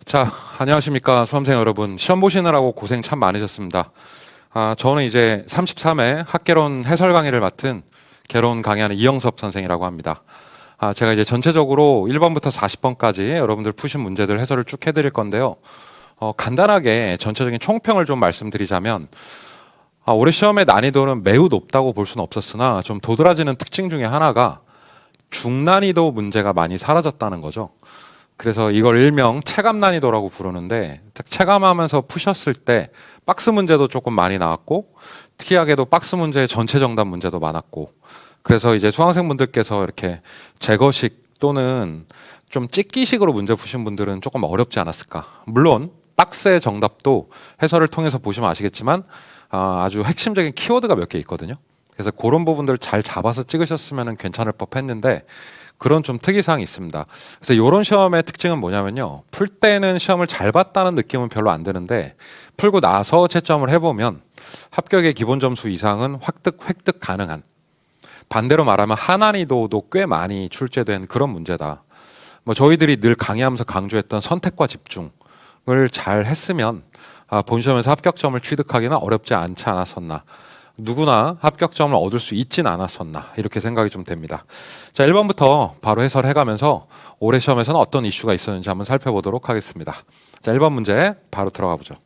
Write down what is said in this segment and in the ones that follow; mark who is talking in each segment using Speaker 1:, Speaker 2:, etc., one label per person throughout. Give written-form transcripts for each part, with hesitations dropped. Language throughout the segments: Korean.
Speaker 1: 자, 안녕하십니까 수험생 여러분. 시험 보시느라고 고생 참 많으셨습니다. 저는 이제 33회 학개론 해설 강의를 맡은 개론 강의하는 이영섭 선생이라고 합니다. 제가 이제 전체적으로 1번부터 40번까지 여러분들 푸신 문제들 해설을 쭉 해드릴 건데요. 간단하게 전체적인 총평을 좀 말씀드리자면 올해 시험의 난이도는 매우 높다고 볼 수는 없었으나 좀 도드라지는 특징 중에 하나가 중난이도 문제가 많이 사라졌다는 거죠. 그래서 이걸 일명 체감 난이도라고 부르는데, 체감하면서 푸셨을 때 박스 문제도 조금 많이 나왔고, 특이하게도 박스 문제의 전체 정답 문제도 많았고, 그래서 이제 수강생분들께서 이렇게 제거식 또는 좀 찍기식으로 문제 푸신 분들은 조금 어렵지 않았을까. 물론 박스의 정답도 해설을 통해서 보시면 아시겠지만 아주 핵심적인 키워드가 몇 개 있거든요. 그래서 그런 부분들 잘 잡아서 찍으셨으면 괜찮을 법했는데, 그런 좀 특이사항이 있습니다. 그래서 이런 시험의 특징은 뭐냐면요, 풀 때는 시험을 잘 봤다는 느낌은 별로 안 드는데 풀고 나서 채점을 해보면 합격의 기본 점수 이상은 획득 가능한, 반대로 말하면 하난이도도 꽤 많이 출제된 그런 문제다. 저희들이 늘 강의하면서 강조했던 선택과 집중을 잘 했으면 본 시험에서 합격점을 취득하기는 어렵지 않지 않았었나, 누구나 합격점을 얻을 수 있진 않았었나, 이렇게 생각이 좀 됩니다. 자, 1번부터 바로 해설해가면서 올해 시험에서는 어떤 이슈가 있었는지 한번 살펴보도록 하겠습니다. 자, 1번 문제 바로 들어가 보죠.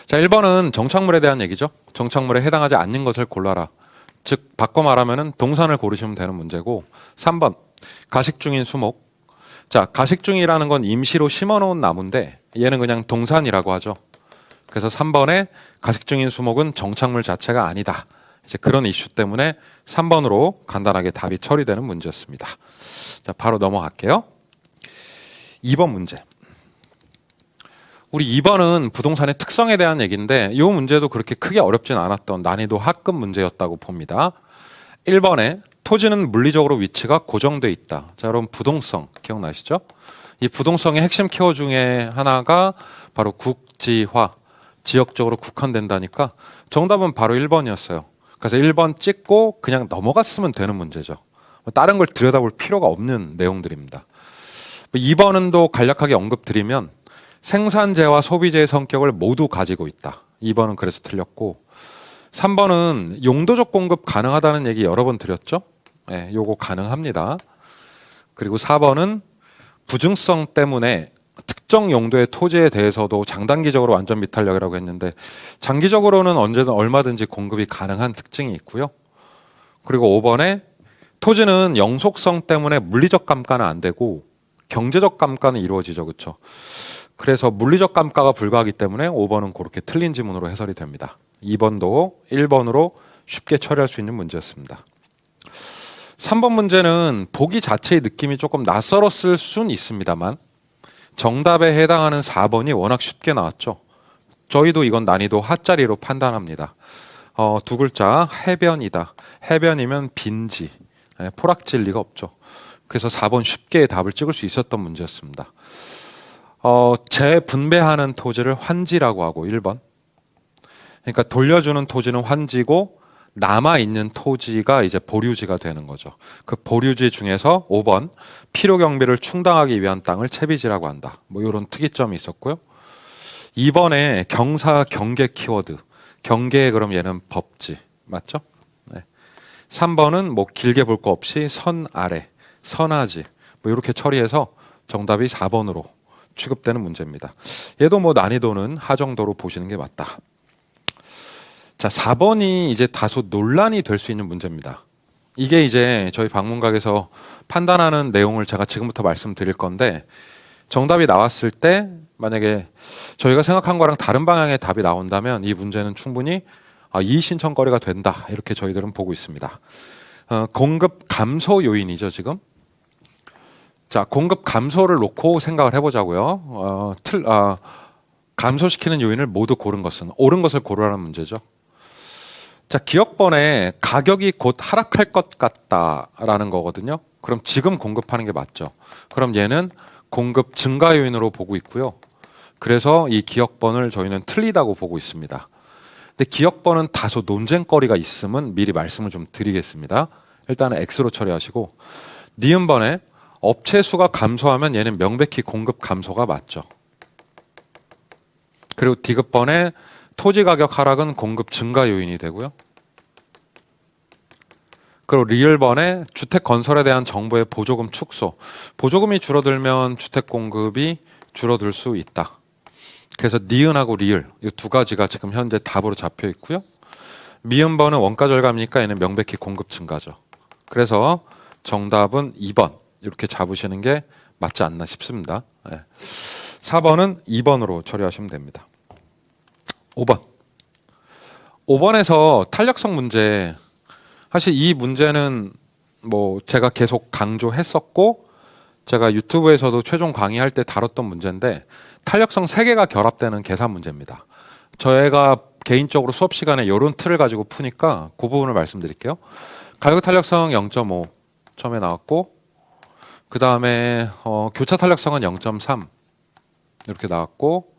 Speaker 1: 자, 1번은 정착물에 대한 얘기죠. 정착물에 해당하지 않는 것을 골라라. 즉 바꿔 말하면 동산을 고르시면 되는 문제고, 3번 가식 중인 수목. 자, 가식 중이라는 건 임시로 심어놓은 나무인데 얘는 그냥 동산이라고 하죠. 그래서 3번에 가식 중인 수목은 정착물 자체가 아니다. 이제 그런 이슈 때문에 3번으로 간단하게 답이 처리되는 문제였습니다. 자, 바로 넘어갈게요. 2번 문제. 우리 2번은 부동산의 특성에 대한 얘기인데 이 문제도 그렇게 크게 어렵진 않았던 난이도 하급 문제였다고 봅니다. 1번에 토지는 물리적으로 위치가 고정돼 있다. 자, 여러분 부동성 기억나시죠? 이 부동성의 핵심 키워드 중에 하나가 바로 국지화, 지역적으로 국한된다니까 정답은 바로 1번이었어요. 그래서 1번 찍고 그냥 넘어갔으면 되는 문제죠. 다른 걸 들여다볼 필요가 없는 내용들입니다. 2번은 또 간략하게 언급드리면 생산재와 소비재의 성격을 모두 가지고 있다. 2번은 그래서 틀렸고, 3번은 용도적 공급 가능하다는 얘기 여러 번 드렸죠. 네, 요거 가능합니다. 그리고 4번은 부증성 때문에 특정 용도의 토지에 대해서도 장단기적으로 완전 미탈력이라고 했는데 장기적으로는 언제든 얼마든지 공급이 가능한 특징이 있고요. 그리고 5번에 토지는 영속성 때문에 물리적 감가는 안 되고 경제적 감가는 이루어지죠. 그렇죠? 그래서 물리적 감가가 불가하기 때문에 5번은 그렇게 틀린 지문으로 해설이 됩니다. 2번도 1번으로 쉽게 처리할 수 있는 문제였습니다. 3번 문제는 보기 자체의 느낌이 조금 낯설었을 수는 있습니다만 정답에 해당하는 4번이 워낙 쉽게 나왔죠. 저희도 이건 난이도 하짜리로 판단합니다. 두 글자 해변이다. 해변이면 빈지, 포락질 리가 없죠. 그래서 4번 쉽게 답을 찍을 수 있었던 문제였습니다. 재분배하는 토지를 환지라고 하고 1번. 그러니까 돌려주는 토지는 환지고 남아있는 토지가 이제 보류지가 되는 거죠. 그 보류지 중에서 5번 필요 경비를 충당하기 위한 땅을 채비지라고 한다. 이런 특이점이 있었고요. 2번에 경사 경계 키워드. 경계 그럼 얘는 법지 맞죠? 네. 3번은 길게 볼 거 없이 선 아래, 선하지 이렇게 처리해서 정답이 4번으로 취급되는 문제입니다. 얘도 난이도는 하정도로 보시는 게 맞다. 자, 4번이 이제 다소 논란이 될 수 있는 문제입니다. 이게 이제 저희 방문각에서 판단하는 내용을 제가 지금부터 말씀드릴 건데, 정답이 나왔을 때 만약에 저희가 생각한 거랑 다른 방향의 답이 나온다면 이 문제는 충분히 이의 신청거리가 된다, 이렇게 저희들은 보고 있습니다. 공급 감소 요인이죠 지금. 자, 공급 감소를 놓고 생각을 해보자고요. 감소시키는 요인을 모두 고른 것은 옳은 것을 고르라는 문제죠. 자, 기억번에 가격이 곧 하락할 것 같다라는 거거든요. 그럼 지금 공급하는 게 맞죠. 그럼 얘는 공급 증가 요인으로 보고 있고요. 그래서 이 기억번을 저희는 틀리다고 보고 있습니다. 근데 기억번은 다소 논쟁거리가 있으면 미리 말씀을 좀 드리겠습니다. 일단은 X로 처리하시고, 니은번에 업체 수가 감소하면 얘는 명백히 공급 감소가 맞죠. 그리고 디귿번의 토지 가격 하락은 공급 증가 요인이 되고요. 그리고 리을번의 주택 건설에 대한 정부의 보조금 축소. 보조금이 줄어들면 주택 공급이 줄어들 수 있다. 그래서 니은하고 리을 이 두 가지가 지금 현재 답으로 잡혀 있고요. 미음번은 원가 절감이니까 얘는 명백히 공급 증가죠. 그래서 정답은 2번 이렇게 잡으시는 게 맞지 않나 싶습니다. 4번은 2번으로 처리하시면 됩니다. 5번. 5번에서 탄력성 문제. 사실 이 문제는 뭐 제가 계속 강조했었고 제가 유튜브에서도 최종 강의할 때 다뤘던 문제인데 탄력성 3개가 결합되는 계산 문제입니다. 저희가 개인적으로 수업 시간에 이런 틀을 가지고 푸니까 그 부분을 말씀드릴게요. 가격 탄력성 0.5 처음에 나왔고 그 다음에 교차 탄력성은 0.3 이렇게 나왔고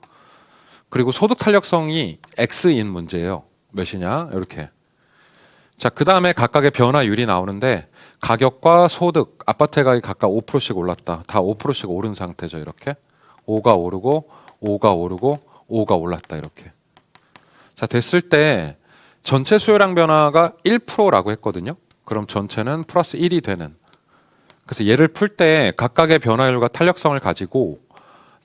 Speaker 1: 그리고 소득 탄력성이 X인 문제예요. 몇이냐 이렇게. 자, 그 다음에 각각의 변화율이 나오는데 가격과 소득, 아파트 가격이 각각 5%씩 올랐다. 다 5%씩 오른 상태죠. 이렇게 5가 오르고 5가 오르고 5가 올랐다. 이렇게. 자, 됐을 때 전체 수요량 변화가 1%라고 했거든요. 그럼 전체는 플러스 1이 되는. 그래서 얘를 풀 때 각각의 변화율과 탄력성을 가지고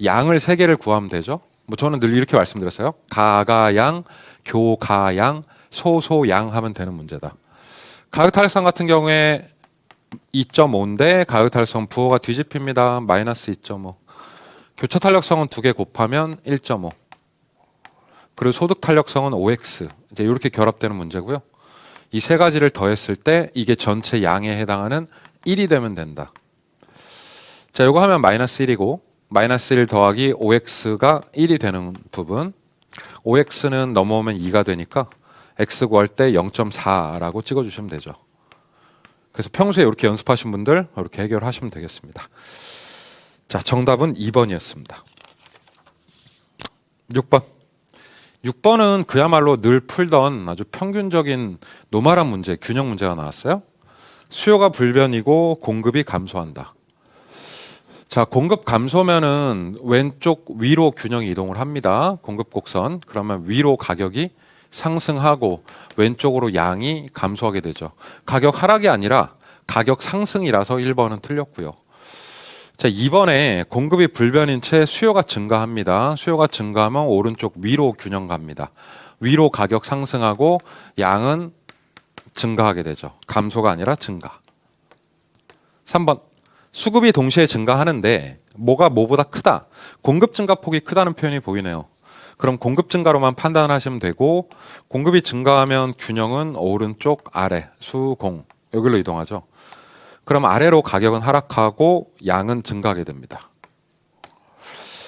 Speaker 1: 양을 3개를 구하면 되죠. 뭐 저는 늘 이렇게 말씀드렸어요. 가가양, 교가양, 소소양 하면 되는 문제다. 가격 탄력성 같은 경우에 2.5인데 가격 탄력성 부호가 뒤집힙니다. 마이너스 2.5. 교차 탄력성은 2개 곱하면 1.5. 그리고 소득 탄력성은 5x. 이제 이렇게 결합되는 문제고요. 이 3가지를 더했을 때 이게 전체 양에 해당하는 1이 되면 된다. 자, 이거 하면 마이너스 1이고 마이너스 1 더하기 5x가 1이 되는 부분. 5x는 넘어오면 2가 되니까 x 구할 때 0.4라고 찍어주시면 되죠. 그래서 평소에 이렇게 연습하신 분들 이렇게 해결하시면 되겠습니다. 자, 정답은 2번이었습니다. 6번. 6번은 그야말로 늘 풀던 아주 평균적인 노멀한 문제, 균형 문제가 나왔어요. 수요가 불변이고 공급이 감소한다. 자, 공급 감소면은 왼쪽 위로 균형이 이동을 합니다. 공급 곡선. 그러면 위로 가격이 상승하고 왼쪽으로 양이 감소하게 되죠. 가격 하락이 아니라 가격 상승이라서 1번은 틀렸고요. 자, 2번에 공급이 불변인 채 수요가 증가합니다. 수요가 증가하면 오른쪽 위로 균형 갑니다. 위로 가격 상승하고 양은 증가하게 되죠. 감소가 아니라 증가. 3번. 수급이 동시에 증가하는데 뭐가 뭐보다 크다. 공급 증가폭이 크다는 표현이 보이네요. 그럼 공급 증가로만 판단하시면 되고 공급이 증가하면 균형은 오른쪽 아래 수공 여기로 이동하죠. 그럼 아래로 가격은 하락하고 양은 증가하게 됩니다.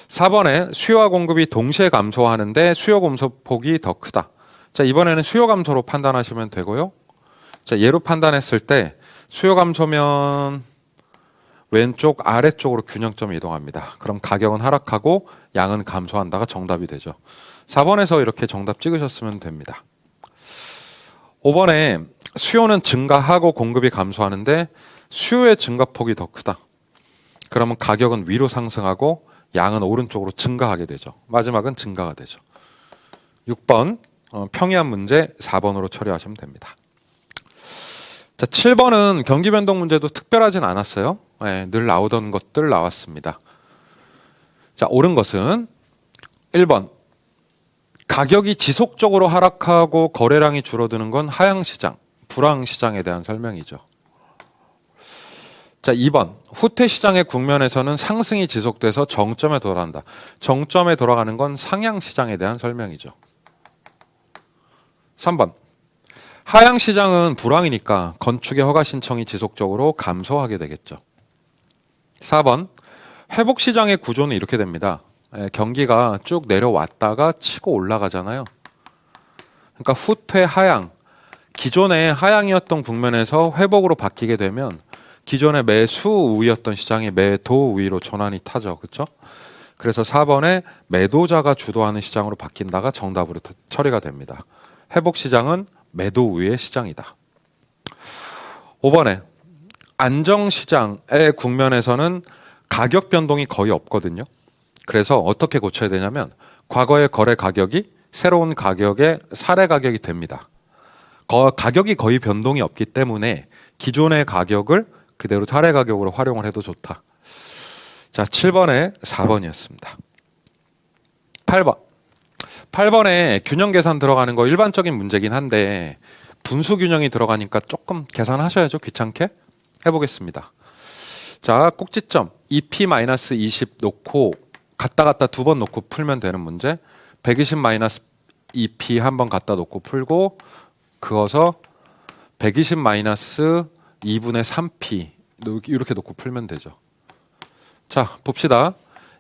Speaker 1: 4번에 수요와 공급이 동시에 감소하는데 수요 감소폭이 더 크다. 자, 이번에는 수요 감소로 판단하시면 되고요. 자, 얘로 판단했을 때 수요 감소면 왼쪽 아래쪽으로 균형점이 이동합니다. 그럼 가격은 하락하고 양은 감소한다가 정답이 되죠. 4번에서 이렇게 정답 찍으셨으면 됩니다. 5번에 수요는 증가하고 공급이 감소하는데 수요의 증가폭이 더 크다. 그러면 가격은 위로 상승하고 양은 오른쪽으로 증가하게 되죠. 마지막은 증가가 되죠. 6번 평이한 문제 4번으로 처리하시면 됩니다. 자, 7번은 경기 변동 문제도 특별하진 않았어요. 네, 늘 나오던 것들 나왔습니다. 자, 옳은 것은 1번. 가격이 지속적으로 하락하고 거래량이 줄어드는 건 하향시장, 불황시장에 대한 설명이죠. 자, 2번. 후퇴 시장의 국면에서는 상승이 지속돼서 정점에 돌아간다. 정점에 돌아가는 건 상향시장에 대한 설명이죠. 3번. 하향시장은 불황이니까 건축의 허가 신청이 지속적으로 감소하게 되겠죠. 4번. 회복시장의 구조는 이렇게 됩니다. 경기가 쭉 내려왔다가 치고 올라가잖아요. 그러니까 후퇴 하향, 기존의 하향이었던 국면에서 회복으로 바뀌게 되면 기존의 매수 우위였던 시장이 매도 우위로 전환이 타죠. 그렇죠? 그래서 4번에 매도자가 주도하는 시장으로 바뀐다가 정답으로 처리가 됩니다. 회복시장은 매도 우위의 시장이다. 5번에 안정시장의 국면에서는 가격 변동이 거의 없거든요. 그래서 어떻게 고쳐야 되냐면 과거의 거래 가격이 새로운 가격의 사례 가격이 됩니다. 가격이 거의 변동이 없기 때문에 기존의 가격을 그대로 사례 가격으로 활용을 해도 좋다. 자, 7번에 4번이었습니다. 8번. 8번에 균형 계산 들어가는 거 일반적인 문제긴 한데 분수 균형이 들어가니까 조금 계산하셔야죠. 귀찮게. 해보겠습니다. 자, 꼭지점 2p-20 놓고 갔다 두 번 놓고 풀면 되는 문제. 120-2p 한 번 갖다 놓고 풀고 그어서 120-2분의 3p 이렇게 놓고 풀면 되죠. 자, 봅시다.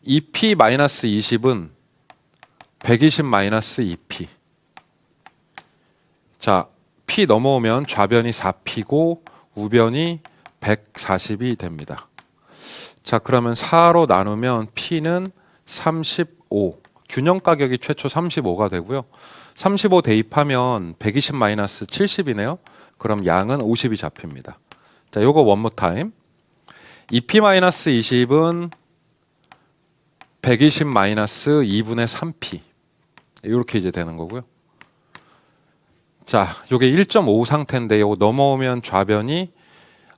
Speaker 1: 2p-20은 120-2p. 자, p 넘어오면 좌변이 4p고 우변이 140이 됩니다. 자, 그러면 4로 나누면 p는 35. 균형 가격이 최초 35가 되고요. 35 대입하면 120-70이네요. 그럼 양은 50이 잡힙니다. 자, 요거 원모 타임. 2p-20은 120-2분의 3p. 이렇게 이제 되는 거고요. 자, 요게 1.5 상태인데 요거 넘어오면 좌변이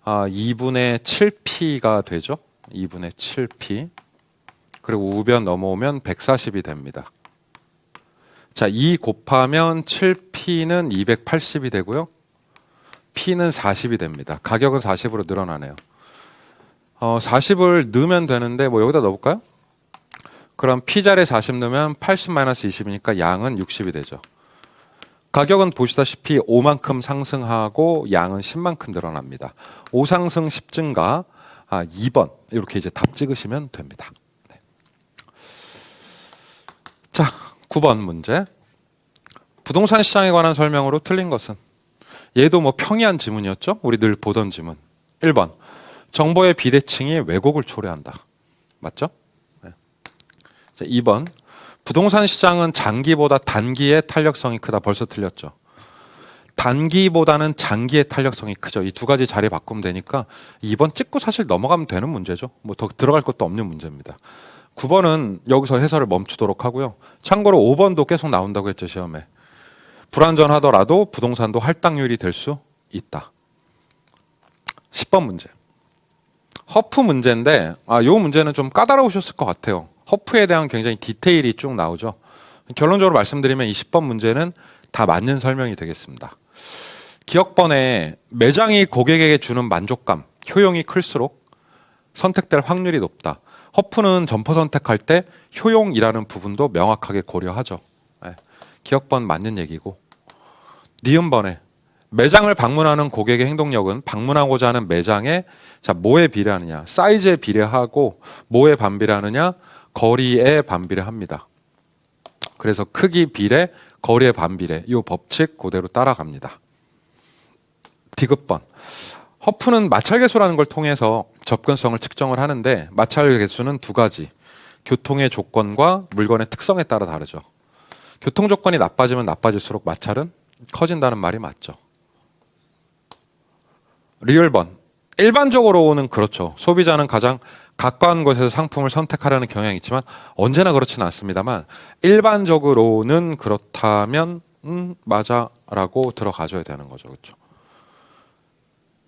Speaker 1: 2분의 7p가 되죠. 2분의 7p. 그리고 우변 넘어오면 140이 됩니다. 자, 2 곱하면 7p는 280이 되고요. p는 40이 됩니다. 가격은 40으로 늘어나네요. 40을 넣으면 되는데 뭐 여기다 넣어볼까요? 그럼 p 자리에 40 넣으면 80-20이니까 양은 60이 되죠. 가격은 보시다시피 5만큼 상승하고 양은 10만큼 늘어납니다. 5 상승 10 증가 2번 이렇게 이제 답 찍으시면 됩니다. 네. 자, 9번 문제. 부동산 시장에 관한 설명으로 틀린 것은? 얘도 뭐 평이한 지문이었죠? 우리 늘 보던 지문. 1번. 정보의 비대칭이 왜곡을 초래한다. 맞죠? 네. 자, 2번. 부동산 시장은 장기보다 단기의 탄력성이 크다. 벌써 틀렸죠. 단기보다는 장기의 탄력성이 크죠. 이 두 가지 자리 바꾸면 되니까 2번 찍고 사실 넘어가면 되는 문제죠. 뭐 더 들어갈 것도 없는 문제입니다. 9번은 여기서 해설을 멈추도록 하고요. 참고로 5번도 계속 나온다고 했죠. 시험에. 불안전하더라도 부동산도 할당률이 될 수 있다. 10번 문제. 허프 문제인데 요 문제는 좀 까다로우셨을 것 같아요. 허프에 대한 굉장히 디테일이 쭉 나오죠. 결론적으로 말씀드리면 이 10번 문제는 다 맞는 설명이 되겠습니다. 기억번에 매장이 고객에게 주는 만족감, 효용이 클수록 선택될 확률이 높다. 허프는 점포 선택할 때 효용이라는 부분도 명확하게 고려하죠. 네. 기억번 맞는 얘기고. 니은번에 매장을 방문하는 고객의 행동력은 방문하고자 하는 매장에 뭐에 비례하느냐, 사이즈에 비례하고 뭐에 반비례하느냐, 거리에 반비례합니다. 그래서 크기 비례, 거리에 반비례 이 법칙 그대로 따라갑니다. 디귿번. 허프는 마찰 계수라는 걸 통해서 접근성을 측정을 하는데 마찰 계수는 두 가지. 교통의 조건과 물건의 특성에 따라 다르죠. 교통 조건이 나빠지면 나빠질수록 마찰은 커진다는 말이 맞죠. 리을번. 일반적으로는 그렇죠. 소비자는 가장 가까운 곳에서 상품을 선택하려는 경향이 있지만 언제나 그렇지는 않습니다만 일반적으로는 그렇다면 맞아라고 들어가줘야 되는 거죠. 그렇죠?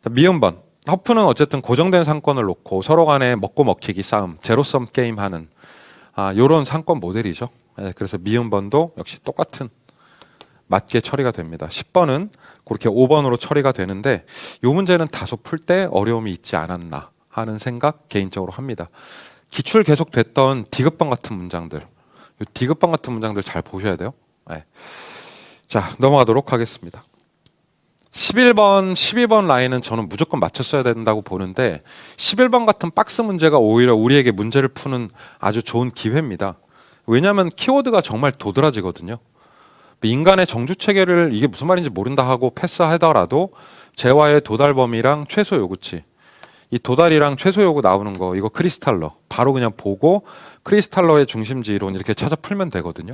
Speaker 1: 미음번. 허프는 어쨌든 고정된 상권을 놓고 서로 간에 먹고 먹히기 싸움, 제로섬 게임 하는 요런 상권 모델이죠. 네, 그래서 미음번도 역시 똑같은 맞게 처리가 됩니다. 10번은 그렇게 5번으로 처리가 되는데 이 문제는 다소 풀 때 어려움이 있지 않았나 하는 생각 개인적으로 합니다. 기출 계속 됐던 디귿번 같은 문장들, 이 디귿번 같은 문장들 잘 보셔야 돼요. 네. 자, 넘어가도록 하겠습니다. 11번, 12번 라인은 저는 무조건 맞췄어야 된다고 보는데 11번 같은 박스 문제가 오히려 우리에게 문제를 푸는 아주 좋은 기회입니다. 왜냐하면 키워드가 정말 도드라지거든요. 인간의 정주 체계를 이게 무슨 말인지 모른다 하고 패스하더라도 재화의 도달 범위랑 최소 요구치, 이 도달이랑 최소 요구 나오는 거 이거 크리스탈러 바로 그냥 보고 크리스탈러의 중심지 이론 이렇게 찾아 풀면 되거든요.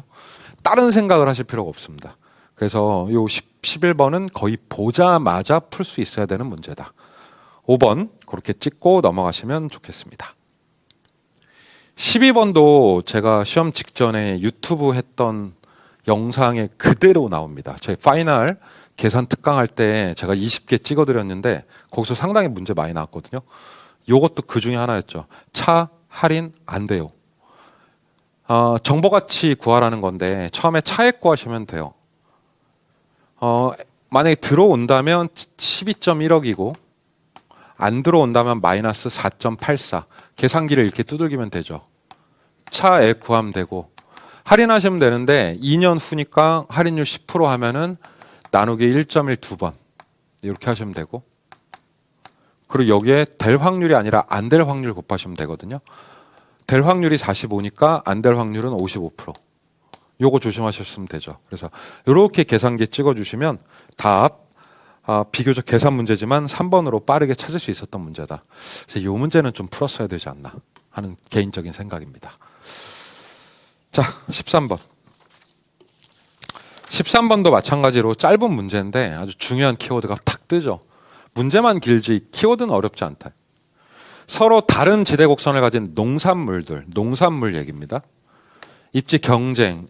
Speaker 1: 다른 생각을 하실 필요가 없습니다. 그래서 요 11번은 거의 보자마자 풀 수 있어야 되는 문제다. 5번 그렇게 찍고 넘어가시면 좋겠습니다. 12번도 제가 시험 직전에 유튜브 했던 영상에 그대로 나옵니다. 저희 파이널 계산 특강 할 때 제가 20개 찍어드렸는데 거기서 상당히 문제 많이 나왔거든요. 요것도 그 중에 하나였죠. 차 할인 안 돼요. 정보가치 구하라는 건데 처음에 차액 구하시면 돼요. 만약에 들어온다면 12.1억이고 안 들어온다면 마이너스 4.84. 계산기를 이렇게 두들기면 되죠. 차액 구하면 되고 할인하시면 되는데 2년 후니까 할인율 10% 하면은 나누기 1.12번 이렇게 하시면 되고, 그리고 여기에 될 확률이 아니라 안 될 확률 곱하시면 되거든요. 될 확률이 45니까 안 될 확률은 55%. 요거 조심하셨으면 되죠. 그래서 이렇게 계산기 찍어주시면 답 비교적 계산 문제지만 3번으로 빠르게 찾을 수 있었던 문제다. 그래서 이 문제는 좀 풀었어야 되지 않나 하는 개인적인 생각입니다. 자, 13번. 13번도 마찬가지로 짧은 문제인데 아주 중요한 키워드가 탁 뜨죠. 문제만 길지 키워드는 어렵지 않다. 서로 다른 지대 곡선을 가진 농산물들, 농산물 얘기입니다. 입지 경쟁.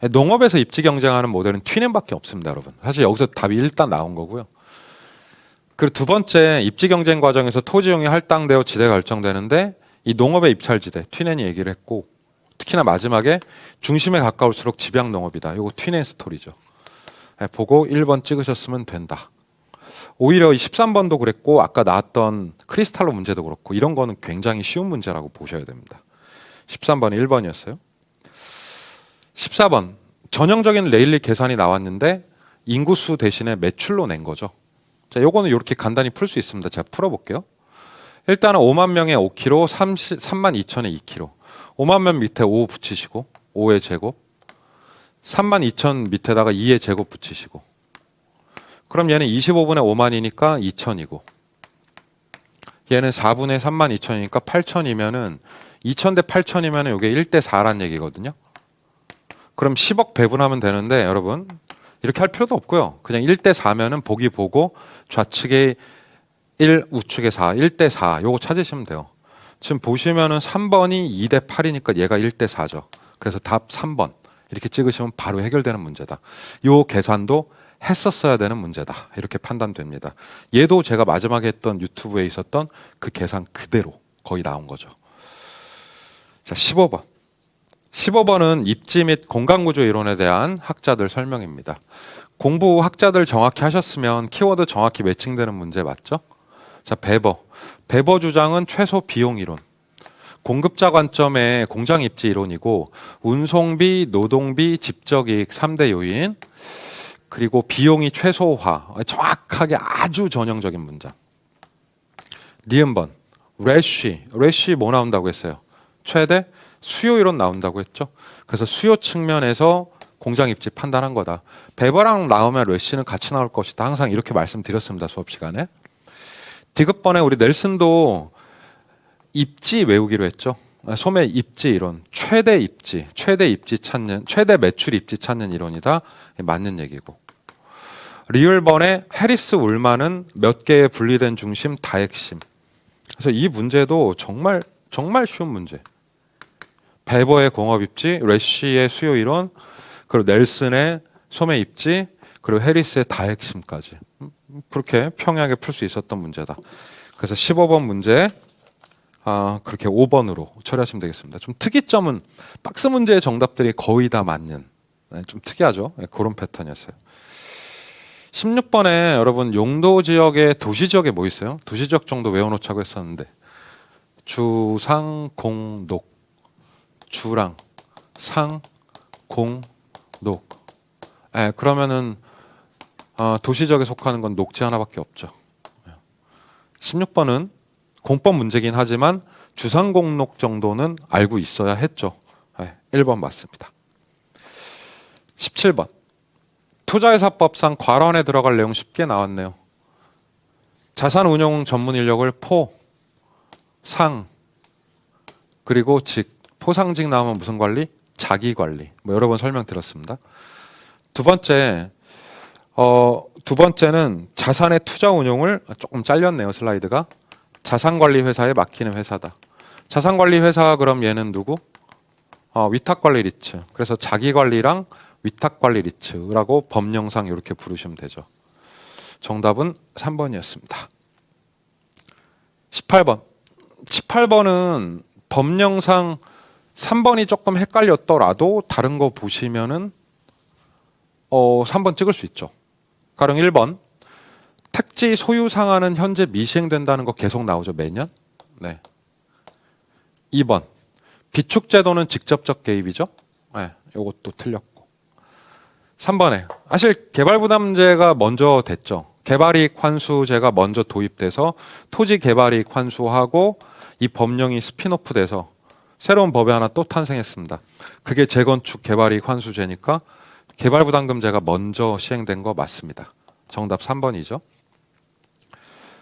Speaker 1: 농업에서 입지 경쟁하는 모델은 튀넴밖에 없습니다, 여러분. 사실 여기서 답이 일단 나온 거고요. 그리고 두 번째, 입지 경쟁 과정에서 토지용이 할당되어 지대가 결정되는데 이 농업의 입찰지대, 튀넨이 얘기를 했고, 특히나 마지막에 중심에 가까울수록 집약 농업이다. 이거 튀넨 스토리죠. 보고 1번 찍으셨으면 된다. 오히려 13번도 그랬고 아까 나왔던 크리스탈로 문제도 그렇고 이런 거는 굉장히 쉬운 문제라고 보셔야 됩니다. 13번이 1번이었어요. 14번 전형적인 레일리 계산이 나왔는데 인구수 대신에 매출로 낸 거죠. 자, 요거는 이렇게 간단히 풀 수 있습니다. 제가 풀어볼게요. 일단은 5만 명에 5kg, 3만 2천에 2kg. 5만 명 밑에 5 붙이시고 5의 제곱, 3만 2천 밑에다가 2의 제곱 붙이시고, 그럼 얘는 25분의 5만이니까 2천이고, 얘는 4분의 3만 2천이니까 8천이면은 2천 대 8천이면은 이게 1대 4란 얘기거든요. 그럼 10억 배분하면 되는데 여러분 이렇게 할 필요도 없고요. 그냥 1대 4면은 보기 보고 좌측에 1, 우측에 4, 1대 4 요거 찾으시면 돼요. 지금 보시면은 3번이 2대 8이니까 얘가 1대 4죠. 그래서 답 3번 이렇게 찍으시면 바로 해결되는 문제다. 요 계산도 했었어야 되는 문제다. 이렇게 판단됩니다. 얘도 제가 마지막에 했던 유튜브에 있었던 그 계산 그대로 거의 나온 거죠. 자, 15번. 15번은 입지 및 공간구조 이론에 대한 학자들 설명입니다. 공부 학자들 정확히 하셨으면 키워드 정확히 매칭되는 문제 맞죠? 자, 배버 주장은 최소 비용 이론. 공급자 관점의 공장 입지 이론이고 운송비, 노동비, 집적이익 3대 요인, 그리고 비용이 최소화. 정확하게 아주 전형적인 문장. 니은번. 래쉬 뭐 나온다고 했어요? 최대 수요 이론 나온다고 했죠. 그래서 수요 측면에서 공장 입지 판단한 거다. 배버랑 나오면 래쉬는 같이 나올 것이다. 항상 이렇게 말씀드렸습니다. 수업 시간에. 디귿번에 우리 넬슨도 입지 외우기로 했죠. 소매 입지 이론, 최대 매출 입지 찾는 이론이다. 맞는 얘기고. 리을번의 해리스 울만은 몇 개의 분리된 중심 다 핵심. 그래서 이 문제도 정말 쉬운 문제. 배버의 공업 입지, 래쉬의 수요 이론, 그리고 넬슨의 소매 입지, 그리고 해리스의 다 핵심까지. 그렇게 평이하게 풀 수 있었던 문제다. 그래서 15번 문제 그렇게 5번으로 처리하시면 되겠습니다. 좀 특이점은 박스 문제의 정답들이 거의 다 맞는, 좀 특이하죠. 그런 패턴이었어요. 16번에 여러분 용도 지역에 도시 지역에 뭐 있어요? 도시 지역 정도 외워놓자고 했었는데 주상 공녹, 주랑 상 공 녹. 그러면은 도시 지역에 속하는 건 녹지 하나밖에 없죠. 16번은 공법 문제긴 하지만 주상공록 정도는 알고 있어야 했죠. 1번 맞습니다. 17번. 투자회사법상 과론에 들어갈 내용 쉽게 나왔네요. 자산운용 전문 인력을 포, 상, 그리고 직. 포상직 나오면 무슨 관리? 자기관리. 뭐 여러 번 설명드렸습니다. 두 번째, 두 번째는 자산의 투자 운용을 조금 잘렸네요. 슬라이드가. 자산관리 회사에 맡기는 회사다. 자산관리 회사 그럼 얘는 누구? 위탁관리 리츠. 그래서 자기관리랑 위탁관리 리츠라고 법령상 이렇게 부르시면 되죠. 정답은 3번이었습니다. 18번. 18번은 법령상 3번이 조금 헷갈렸더라도 다른 거 보시면은 3번 찍을 수 있죠. 가령 1번. 택지 소유 상한은 현재 미시행된다는 거 계속 나오죠. 매년. 네. 2번. 비축제도는 직접적 개입이죠. 네. 요것도 틀렸고. 3번에 사실 개발부담제가 먼저 됐죠. 개발이익 환수제가 먼저 도입돼서 토지 개발이익 환수하고 이 법령이 스핀오프 돼서 새로운 법이 하나 또 탄생했습니다. 그게 재건축 개발이익 환수제니까 개발부담금제가 먼저 시행된 거 맞습니다. 정답 3번이죠.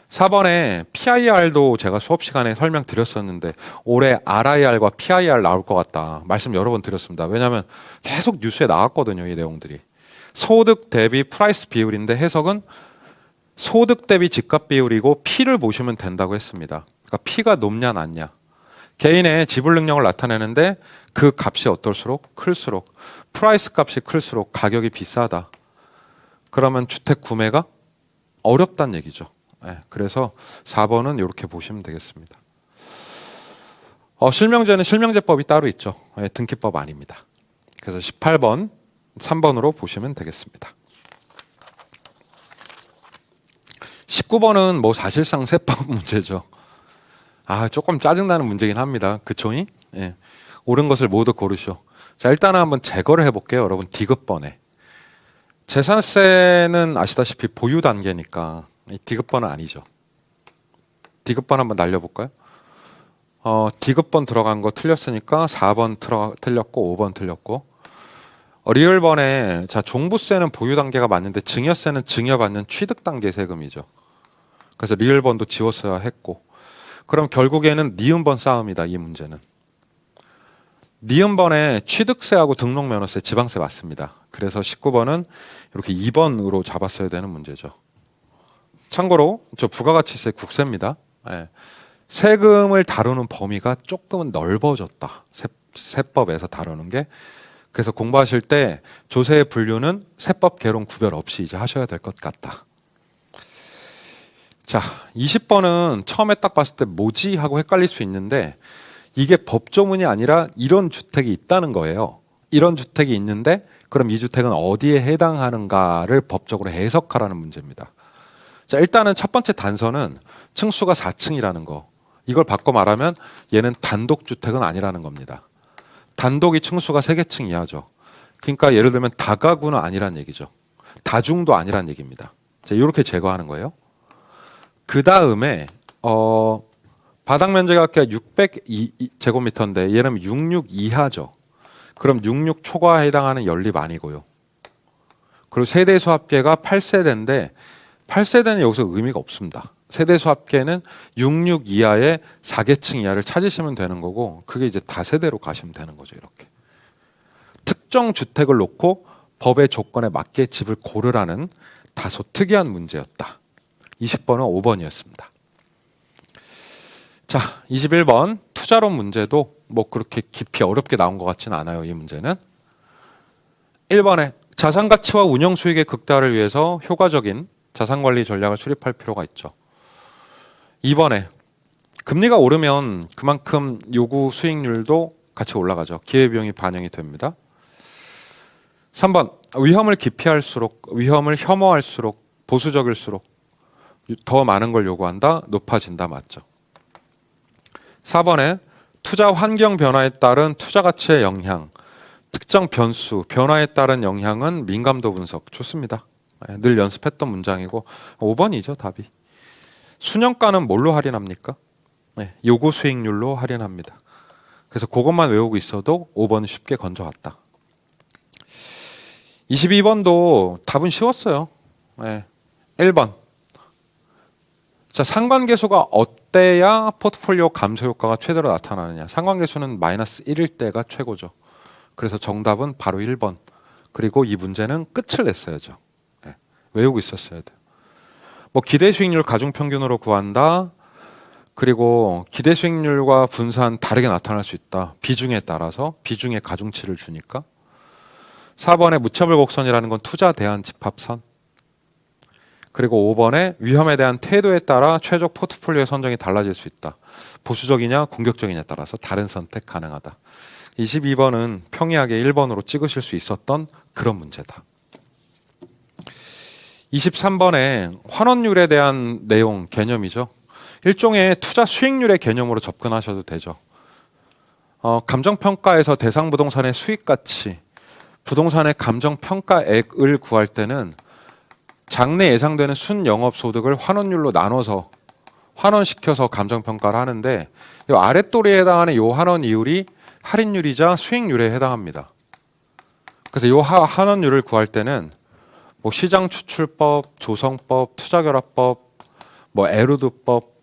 Speaker 1: 4번에 PIR도 제가 수업 시간에 설명드렸었는데 올해 RIR과 PIR 나올 것 같다. 말씀 여러 번 드렸습니다. 왜냐하면 계속 뉴스에 나왔거든요. 이 내용들이. 소득 대비 프라이스 비율인데 해석은 소득 대비 집값 비율이고 P를 보시면 된다고 했습니다. 그러니까 P가 높냐 낮냐. 개인의 지불 능력을 나타내는데 그 값이 어떨수록 클수록 프라이스 값이 클수록 가격이 비싸다. 그러면 주택 구매가 어렵다는 얘기죠. 네, 그래서 4번은 이렇게 보시면 되겠습니다. 실명제는 실명제법이 따로 있죠. 네, 등기법 아닙니다. 그래서 18번, 3번으로 보시면 되겠습니다. 19번은 뭐 사실상 세법 문제죠. 조금 짜증나는 문제긴 합니다. 그초이? 예. 옳은 것을 모두 고르시오. 자, 일단은 한번 제거를 해볼게요. 여러분, 디귿번에. 재산세는 아시다시피 보유 단계니까 디귿번은 아니죠. 디귿번 한번 날려볼까요? 디귿번 들어간 거 틀렸으니까 4번 틀렸고 5번 틀렸고 리을번에 자 종부세는 보유 단계가 맞는데 증여세는 증여받는 취득 단계 세금이죠. 그래서 리을번도 지웠어야 했고 그럼 결국에는 니은번 싸움이다. 이 문제는. 니은번에 취득세하고 등록면허세, 지방세 맞습니다. 그래서 19번은 이렇게 2번으로 잡았어야 되는 문제죠. 참고로 저 부가가치세 국세입니다. 네. 세금을 다루는 범위가 조금은 넓어졌다. 세법에서 다루는 게. 그래서 공부하실 때 조세의 분류는 세법 개론 구별 없이 이제 하셔야 될 것 같다. 자, 20번은 처음에 딱 봤을 때 뭐지 하고 헷갈릴 수 있는데 이게 법조문이 아니라 이런 주택이 있다는 거예요. 이런 주택이 있는데 그럼 이 주택은 어디에 해당하는가를 법적으로 해석하라는 문제입니다. 자, 일단은 첫 번째 단서는 층수가 4층이라는 거. 이걸 바꿔 말하면 얘는 단독주택은 아니라는 겁니다. 단독이 층수가 3개층 이하죠. 그러니까 예를 들면 다가구는 아니란 얘기죠. 다중도 아니란 얘기입니다. 자, 이렇게 제거하는 거예요. 그 다음에 바닥 면적이 600제곱미터인데 얘는 66 이하죠. 그럼 66 초과에 해당하는 연립 아니고요. 그리고 세대수 합계가 8세대인데 8세대는 여기서 의미가 없습니다. 세대수 합계는 66 이하의 4계층 이하를 찾으시면 되는 거고 그게 이제 다세대로 가시면 되는 거죠. 이렇게. 특정 주택을 놓고 법의 조건에 맞게 집을 고르라는 다소 특이한 문제였다. 20번은 5번이었습니다. 자, 21번 투자론 문제도 뭐 그렇게 깊이 어렵게 나온 것 같지는 않아요. 이 문제는 1번에 자산 가치와 운영 수익의 극대화를 위해서 효과적인 자산관리 전략을 수립할 필요가 있죠. 2번에 금리가 오르면 그만큼 요구 수익률도 같이 올라가죠. 기회비용이 반영이 됩니다. 3번 위험을 기피할수록 위험을 혐오할수록 보수적일수록 더 많은 걸 요구한다. 높아진다. 맞죠. 4번에 투자 환경 변화에 따른 투자 가치의 영향, 특정 변수, 변화에 따른 영향은 민감도 분석. 좋습니다. 늘 연습했던 문장이고 5번이죠. 답이. 순영가는 뭘로 할인합니까? 요구 수익률로 할인합니다. 그래서 그것만 외우고 있어도 5번 쉽게 건져왔다. 22번도 답은 쉬웠어요. 1번. 자, 상관계수가 어때야 포트폴리오 감소 효과가 최대로 나타나느냐. 상관계수는 마이너스 1일 때가 최고죠. 그래서 정답은 바로 1번. 그리고 이 문제는 끝을 냈어야죠. 외우고 있었어야 돼요. 뭐 기대 수익률 가중 평균으로 구한다. 그리고 기대 수익률과 분산 다르게 나타날 수 있다. 비중에 따라서 비중의 가중치를 주니까. 4번에 무차별 곡선이라는 건 투자 대안 집합선. 그리고 5번에 위험에 대한 태도에 따라 최적 포트폴리오 선정이 달라질 수 있다. 보수적이냐 공격적이냐에 따라서 다른 선택 가능하다. 22번은 평이하게 1번으로 찍으실 수 있었던 그런 문제다. 23번에 환원율에 대한 내용, 개념이죠. 일종의 투자 수익률의 개념으로 접근하셔도 되죠. 감정평가에서 대상 부동산의 수익가치, 부동산의 감정평가액을 구할 때는 장래 예상되는 순영업소득을 환원율로 나눠서 환원시켜서 감정평가를 하는데 이 아랫도리에 해당하는 이 환원 이율이 할인율이자 수익률에 해당합니다. 그래서 이 환원율을 구할 때는 뭐 시장추출법, 조성법, 투자결합법, 뭐 에루드법,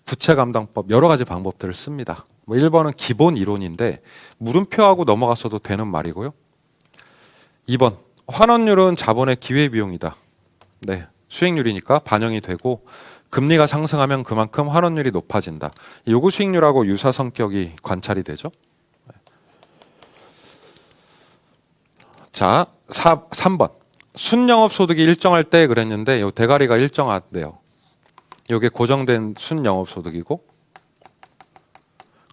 Speaker 1: 부채감당법 여러 가지 방법들을 씁니다. 뭐 1번은 기본 이론인데 물음표하고 넘어갔어도 되는 말이고요. 2번 환원율은 자본의 기회비용이다. 네, 수익률이니까 반영이 되고 금리가 상승하면 그만큼 환원율이 높아진다. 요구 수익률하고 유사 성격이 관찰이 되죠. 자, 3번 순영업소득이 일정할 때 그랬는데 요 대가리가 일정하대요. 이게 고정된 순영업소득이고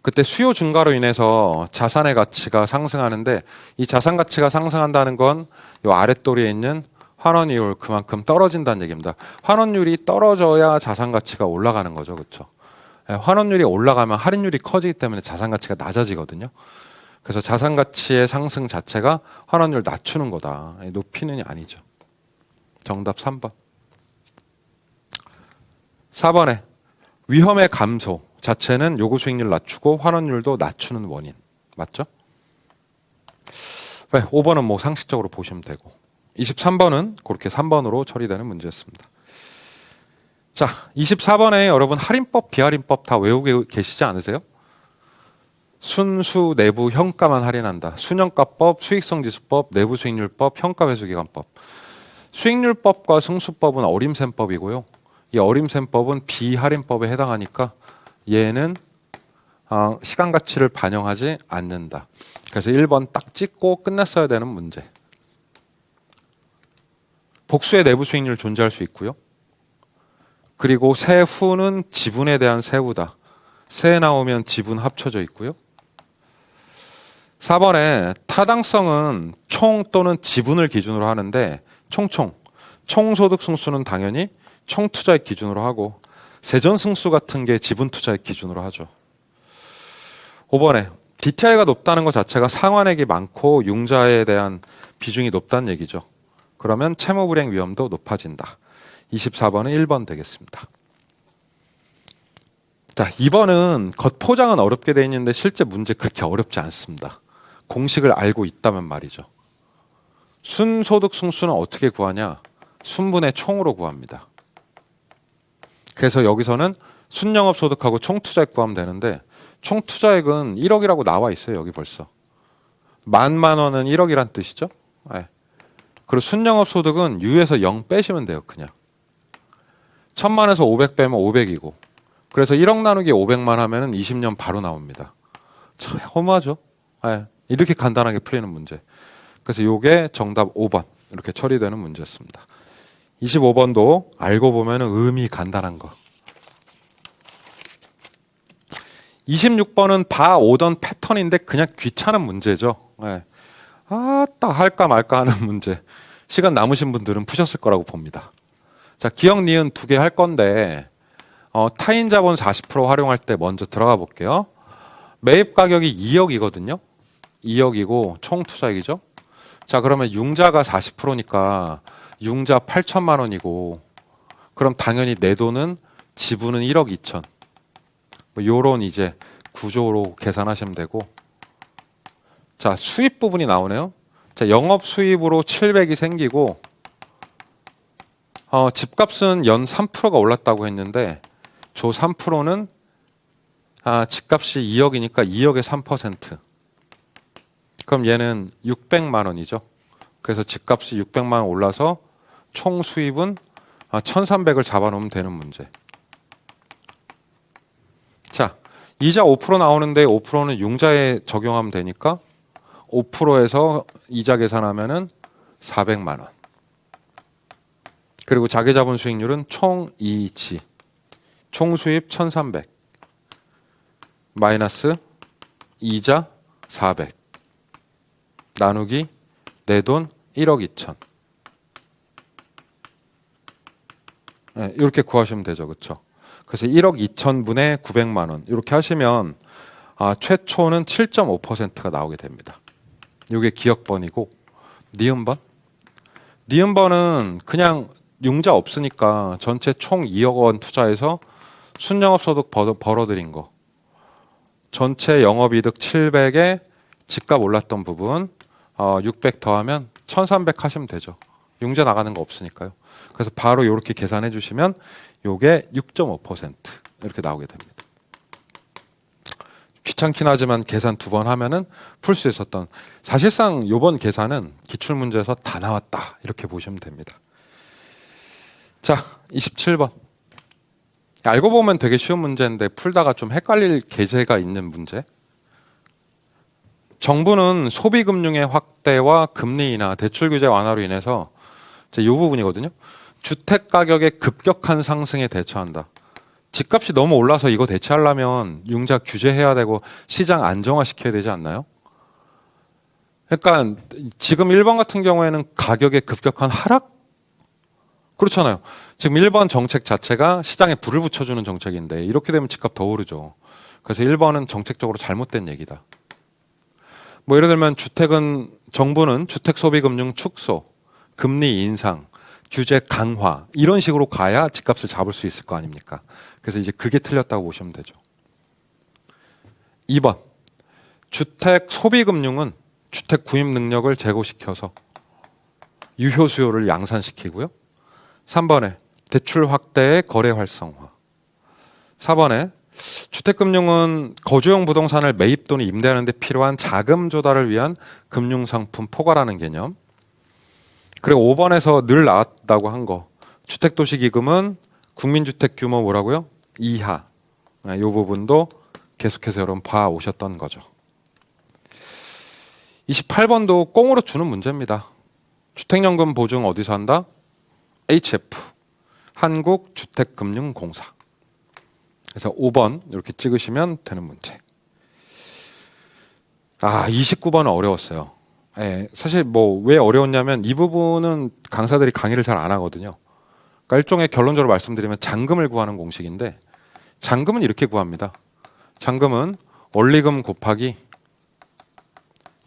Speaker 1: 그때 수요 증가로 인해서 자산의 가치가 상승하는데 이 자산 가치가 상승한다는 건 요 아랫도리에 있는 환원이율 그만큼 떨어진다는 얘기입니다. 환원율이 떨어져야 자산 가치가 올라가는 거죠. 그렇죠? 환원율이 올라가면 할인율이 커지기 때문에 자산 가치가 낮아지거든요. 그래서 자산 가치의 상승 자체가 환원율 낮추는 거다. 높이는 아니죠. 정답 3번. 4번에 위험의 감소 자체는 요구 수익률 낮추고 환원율도 낮추는 원인. 맞죠? 5번은 뭐 상식적으로 보시면 되고 23번은 그렇게 3번으로 처리되는 문제였습니다. 자, 24번에 여러분 할인법, 비할인법 다 외우고 계시지 않으세요? 순수 내부 현가만 할인한다. 순현가법, 수익성지수법, 내부수익률법, 현가회수기간법. 수익률법과 승수법은 어림셈법이고요. 이 어림셈법은 비할인법에 해당하니까 얘는 시간 가치를 반영하지 않는다. 그래서 1번 딱 찍고 끝냈어야 되는 문제. 복수의 내부 수익률 존재할 수 있고요. 그리고 세후는 지분에 대한 세후다. 세 나오면 지분 합쳐져 있고요. 4번에 타당성은 총 또는 지분을 기준으로 하는데 총소득 승수는 당연히 총투자액 기준으로 하고 세전 승수 같은 게 지분 투자액 기준으로 하죠. 5번에 DTI가 높다는 것 자체가 상환액이 많고 융자에 대한 비중이 높다는 얘기죠. 그러면 채무 불이행 위험도 높아진다. 24번은 1번 되겠습니다. 자, 2번은 겉포장은 어렵게 되어 있는데 실제 문제 그렇게 어렵지 않습니다. 공식을 알고 있다면 말이죠. 순소득 승수는 어떻게 구하냐? 순분의 총으로 구합니다. 그래서 여기서는 순영업소득하고 총투자액 구하면 되는데 총투자액은 1억이라고 나와 있어요. 여기 벌써. 만만 원은 1억이란 뜻이죠. 네. 그리고 순영업소득은 U에서 0 빼시면 돼요. 그냥. 1000만에서 500 빼면 500이고 그래서 1억 나누기 500만 하면 20년 바로 나옵니다. 참 허무하죠. 네. 이렇게 간단하게 풀리는 문제. 그래서 이게 정답 5번 이렇게 처리되는 문제였습니다. 25번도 알고 보면 의미 간단한 거. 26번은 봐오던 패턴인데 그냥 귀찮은 문제죠. 네. 딱 할까 말까 하는 문제. 시간 남으신 분들은 푸셨을 거라고 봅니다. 자, 기억, 니은 두 개 할 건데 타인 자본 40% 활용할 때 먼저 들어가 볼게요. 매입 가격이 2억이거든요. 2억이고 총 투자액이죠. 자, 그러면 융자가 40%니까 융자 8천만 원이고 그럼 당연히 내 돈은 지분은 1억 2천. 뭐 요런 이제 구조로 계산하시면 되고. 자, 수입 부분이 나오네요. 자, 영업 수입으로 700이 생기고 집값은 연 3%가 올랐다고 했는데 저 3%는 집값이 2억이니까 2억의 3%. 그럼 얘는 600만 원이죠. 그래서 집값이 600만 원 올라서 총 수입은 1300을 잡아놓으면 되는 문제. 자, 이자 5% 나오는데 5%는 융자에 적용하면 되니까 5%에서 이자 계산하면은 400만 원. 그리고 자기자본 수익률은 총 227. 총 수입 1300. 마이너스 이자 400. 나누기 내 돈 1억 2천. 네, 이렇게 구하시면 되죠. 그렇죠? 그래서 1억 2천 분의 900만 원. 이렇게 하시면 최초는 7.5%가 나오게 됩니다. 이게 기억번이고 니은번? 니은번은 그냥 융자 없으니까 전체 총 2억 원 투자해서 순영업소득 벌어들인 거. 전체 영업이득 700에 집값 올랐던 부분 600 더하면 1300 하시면 되죠. 융자 나가는 거 없으니까요. 그래서 바로 이렇게 계산해 주시면 요게 6.5% 이렇게 나오게 됩니다. 귀찮긴 하지만 계산 2번 하면은 풀 수 있었던, 사실상 요번 계산은 기출문제에서 다 나왔다 이렇게 보시면 됩니다. 자, 27번. 알고 보면 되게 쉬운 문제인데 풀다가 좀 헷갈릴 계제가 있는 문제. 정부는 소비금융의 확대와 금리 인하, 대출 규제 완화로 인해서 이 부분이거든요. 주택 가격의 급격한 상승에 대처한다. 집값이 너무 올라서 이거 대체하려면 융자 규제해야 되고 시장 안정화시켜야 되지 않나요? 그러니까 지금 1번 같은 경우에는 가격의 급격한 하락? 그렇잖아요. 지금 1번 정책 자체가 시장에 불을 붙여주는 정책인데 이렇게 되면 집값 더 오르죠. 그래서 1번은 정책적으로 잘못된 얘기다. 뭐 예를 들면 정부는 주택 소비 금융 축소, 금리 인상, 규제 강화 이런 식으로 가야 집값을 잡을 수 있을 거 아닙니까? 그래서 이제 그게 틀렸다고 보시면 되죠. 2번. 주택 소비 금융은 주택 구입 능력을 제고시켜서 유효 수요를 양산시키고요. 3번에 대출 확대의 거래 활성화. 4번에 주택금융은 거주용 부동산을 매입 또는 임대하는 데 필요한 자금 조달을 위한 금융상품 포괄하는 개념. 그리고 5번에서 늘 나왔다고 한 거. 주택도시기금은 국민주택 규모 뭐라고요? 이하. 이 부분도 계속해서 여러분 봐오셨던 거죠. 28번도 꽁으로 주는 문제입니다. 주택연금 보증 어디서 한다? HF. 한국주택금융공사. 그래서 5번 이렇게 찍으시면 되는 문제. 29번은 어려웠어요. 예, 사실 뭐 왜 어려웠냐면 이 부분은 강사들이 강의를 잘 안 하거든요. 그러니까 일종의 결론적으로 말씀드리면 잔금을 구하는 공식인데 잔금은 이렇게 구합니다. 잔금은 원리금 곱하기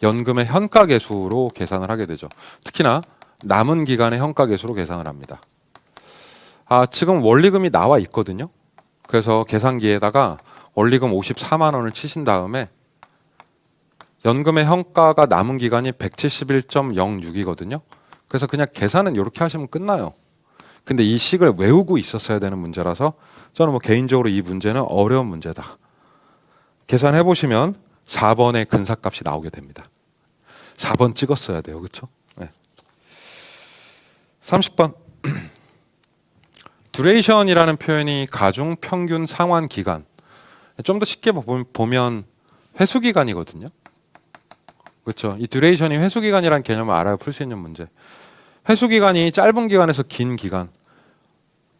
Speaker 1: 연금의 현가계수로 계산을 하게 되죠. 특히나 남은 기간의 현가계수로 계산을 합니다. 지금 원리금이 나와 있거든요. 그래서 계산기에다가 원리금 54만 원을 치신 다음에 연금의 현가가 남은 기간이 171.06이거든요. 그래서 그냥 계산은 이렇게 하시면 끝나요. 근데 이 식을 외우고 있었어야 되는 문제라서 저는 뭐 개인적으로 이 문제는 어려운 문제다. 계산해 보시면 4번의 근사값이 나오게 됩니다. 4번 찍었어야 돼요. 그렇죠? 네. 30번. 듀레이션이라는 표현이 가중 평균 상환 기간. 좀 더 쉽게 보면 회수 기간이거든요. 그렇죠? 이 듀레이션이 회수 기간이라는 개념을 알아야 풀 수 있는 문제. 회수 기간이 짧은 기간에서 긴 기간.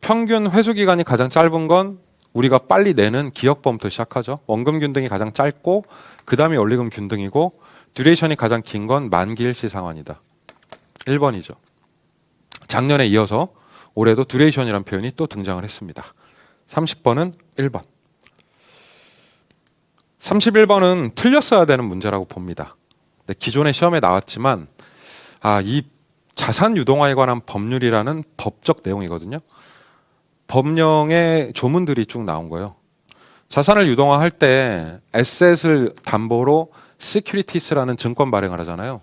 Speaker 1: 평균 회수 기간이 가장 짧은 건 우리가 빨리 내는 기억범부터 시작하죠. 원금 균등이 가장 짧고 그다음에 원리금 균등이고 듀레이션이 가장 긴 건 만기 일시 상환이다. 1번이죠. 작년에 이어서 올해도 듀레이션이라는 표현이 또 등장을 했습니다. 30번은 1번. 31번은 틀렸어야 되는 문제라고 봅니다. 기존의 시험에 나왔지만 이 자산 유동화에 관한 법률이라는 법적 내용이거든요. 법령의 조문들이 쭉 나온 거예요. 자산을 유동화할 때 에셋을 담보로 시큐리티스라는 증권 발행을 하잖아요.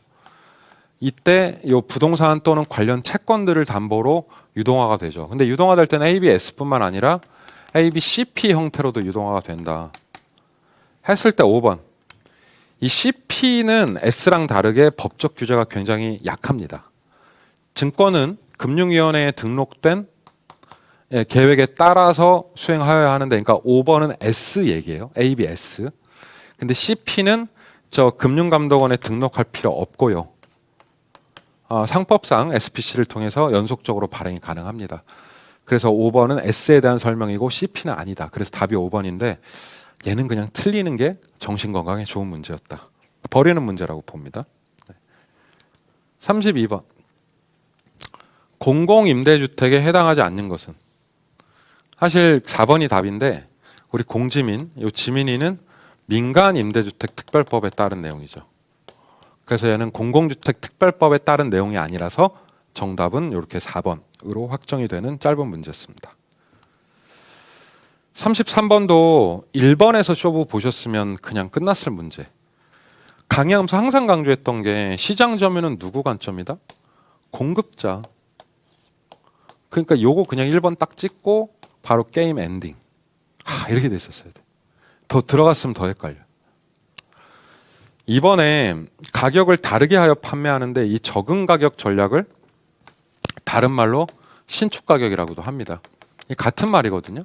Speaker 1: 이때 이 부동산 또는 관련 채권들을 담보로 유동화가 되죠. 근데 유동화될 때는 ABS뿐만 아니라 ABCP 형태로도 유동화가 된다. 했을 때 5번. 이 CP는 S랑 다르게 법적 규제가 굉장히 약합니다. 증권은 금융위원회에 등록된 계획에 따라서 수행하여야 하는데, 그러니까 5번은 S 얘기예요. A, B, S. 근데 CP는 저 금융감독원에 등록할 필요 없고요. 상법상 SPC를 통해서 연속적으로 발행이 가능합니다. 그래서 5번은 S에 대한 설명이고 CP는 아니다. 그래서 답이 5번인데 얘는 그냥 틀리는 게 정신건강에 좋은 문제였다. 버리는 문제라고 봅니다. 32번. 공공임대주택에 해당하지 않는 것은? 사실 4번이 답인데 우리 공지민, 요 지민이는 민간임대주택 특별법에 따른 내용이죠. 그래서 얘는 공공주택 특별법에 따른 내용이 아니라서 정답은 이렇게 4번으로 확정이 되는 짧은 문제였습니다. 33번도 1번에서 쇼부 보셨으면 그냥 끝났을 문제. 강의하면서 항상 강조했던 게 시장 점유는 누구 관점이다? 공급자. 그러니까 요거 그냥 1번 딱 찍고 바로 게임 엔딩. 이렇게 됐었어야 돼. 더 들어갔으면 더 헷갈려. 이번에 가격을 다르게 하여 판매하는데 이 적응 가격 전략을 다른 말로 신축 가격이라고도 합니다. 같은 말이거든요.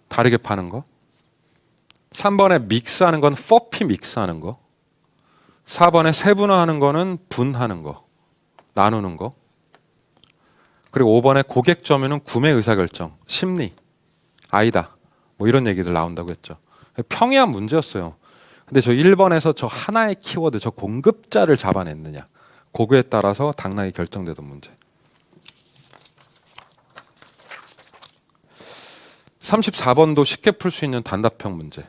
Speaker 1: 다르게 파는 거. 3번에 믹스하는 건 퍼피 믹스하는 거. 4번에 세분화하는 거는 분하는 거. 나누는 거. 그리고 5번에 고객 점유는 구매 의사결정, 심리, 아니다. 뭐 이런 얘기들 나온다고 했죠. 평이한 문제였어요. 근데 저 1번에서 저 하나의 키워드, 저 공급자를 잡아냈느냐. 그거에 따라서 당락이 결정되던 문제. 34번도 쉽게 풀 수 있는 단답형 문제.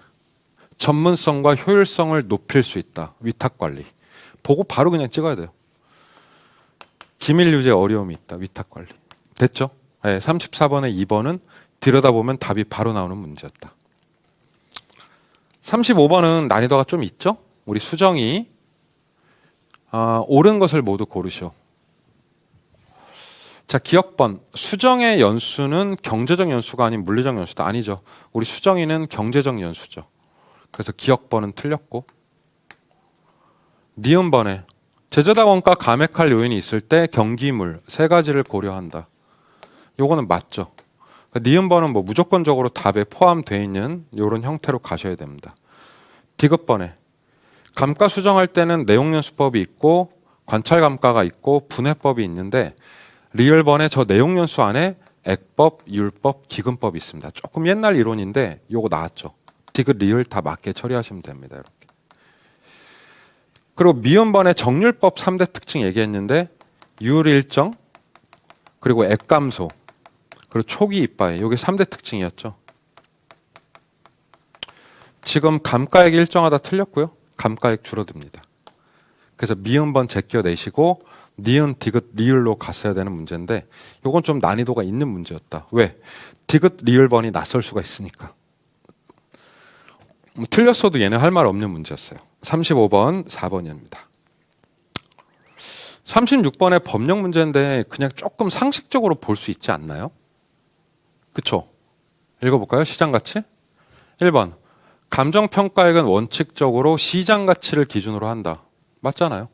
Speaker 1: 전문성과 효율성을 높일 수 있다. 위탁관리. 보고 바로 그냥 찍어야 돼요. 기밀 유지에 어려움이 있다. 위탁관리. 됐죠? 네, 34번에 2번은 들여다보면 답이 바로 나오는 문제였다. 35번은 난이도가 좀 있죠? 우리 수정이 옳은 것을 모두 고르시오. 자, 기억번. 수정의 연수는 경제적 연수가 아닌 물리적 연수다. 아니죠. 우리 수정이는 경제적 연수죠. 그래서 기억번은 틀렸고. 니은번에 제조다 원가 감액할 요인이 있을 때 경기물 세 가지를 고려한다. 요거는 맞죠. 니은번은 뭐 무조건적으로 답에 포함되어 있는 이런 형태로 가셔야 됩니다. 디귿번에 감가 수정할 때는 내용연수법이 있고 관찰감가가 있고 분해법이 있는데 리을번에 저 내용연수 안에 액법, 율법, 기금법이 있습니다. 조금 옛날 이론인데 요거 나왔죠. 디귿, 리을 다 맞게 처리하시면 됩니다. 이렇게. 그리고 미음번에 정률법 3대 특징 얘기했는데 율일정, 그리고 액감소, 그리고 초기 이빠이, 이게 3대 특징이었죠. 지금 감가액이 일정하다 틀렸고요. 감가액 줄어듭니다. 그래서 미음번 제껴내시고 니은, 디귿, 리을로 갔어야 되는 문제인데 이건 좀 난이도가 있는 문제였다. 왜? 디귿, 리을번이 낯설 수가 있으니까. 틀렸어도 얘는 할 말 없는 문제였어요. 35번, 4번입니다. 36번의 법령 문제인데 그냥 조금 상식적으로 볼 수 있지 않나요? 그쵸? 읽어볼까요? 시장가치? 1번. 감정평가액은 원칙적으로 시장가치를 기준으로 한다. 맞잖아요.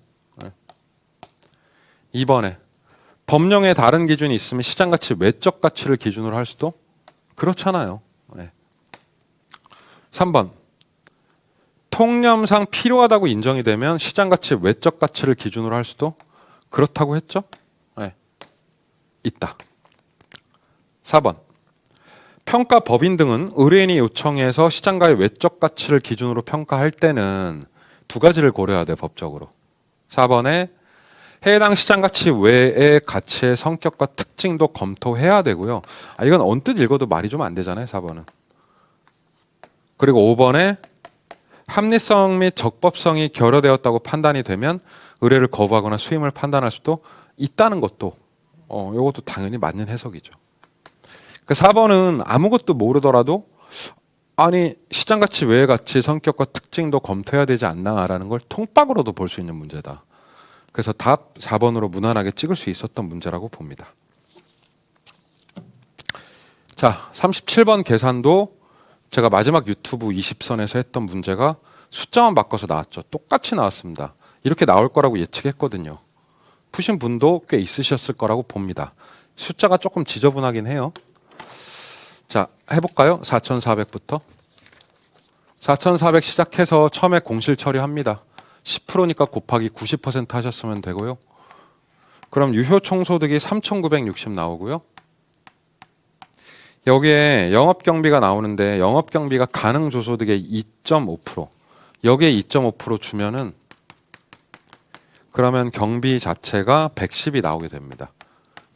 Speaker 1: 2번에 법령에 다른 기준이 있으면 시장가치 외적 가치를 기준으로 할 수도? 그렇잖아요. 3번. 통념상 필요하다고 인정이 되면 시장가치 외적 가치를 기준으로 할 수도? 그렇다고 했죠? 있다. 4번. 평가 법인 등은 의뢰인이 요청해서 시장가의 외적 가치를 기준으로 평가할 때는 두 가지를 고려해야 돼, 법적으로. 4번에 해당 시장가치 외의 가치의 성격과 특징도 검토해야 되고요. 이건 언뜻 읽어도 말이 좀 안 되잖아요, 4번은. 그리고 5번에 합리성 및 적법성이 결여되었다고 판단이 되면 의뢰를 거부하거나 수임을 판단할 수도 있다는 것도 이것도 당연히 맞는 해석이죠. 4번은 아무것도 모르더라도 아니 시장가치 외의 가치 성격과 특징도 검토해야 되지 않나라는 걸 통박으로도 볼 수 있는 문제다. 그래서 답 4번으로 무난하게 찍을 수 있었던 문제라고 봅니다. 자, 37번 계산도 제가 마지막 유튜브 20선에서 했던 문제가 숫자만 바꿔서 나왔죠. 똑같이 나왔습니다. 이렇게 나올 거라고 예측했거든요. 푸신 분도 꽤 있으셨을 거라고 봅니다. 숫자가 조금 지저분하긴 해요. 자, 해볼까요? 4,400부터. 4,400 시작해서 처음에 공실 처리합니다. 10%니까 곱하기 90% 하셨으면 되고요. 그럼 유효 총소득이 3,960 나오고요. 여기에 영업경비가 나오는데 영업경비가 가능조소득의 2.5%, 여기에 2.5% 주면은 그러면 경비 자체가 110이 나오게 됩니다.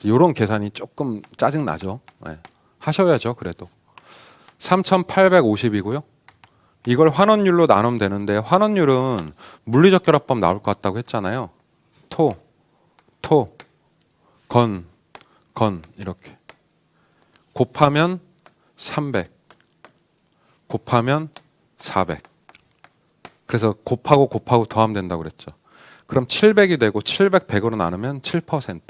Speaker 1: 이런 계산이 조금 짜증나죠. 네. 하셔야죠. 그래도 3,850이고요. 이걸 환원율로 나누면 되는데 환원율은 물리적 결합법 나올 것 같다고 했잖아요. 토, 건 이렇게 곱하면 300, 곱하면 400. 그래서 곱하고 더하면 된다고 그랬죠. 그럼 700이 되고 700, 100으로 나누면 7%.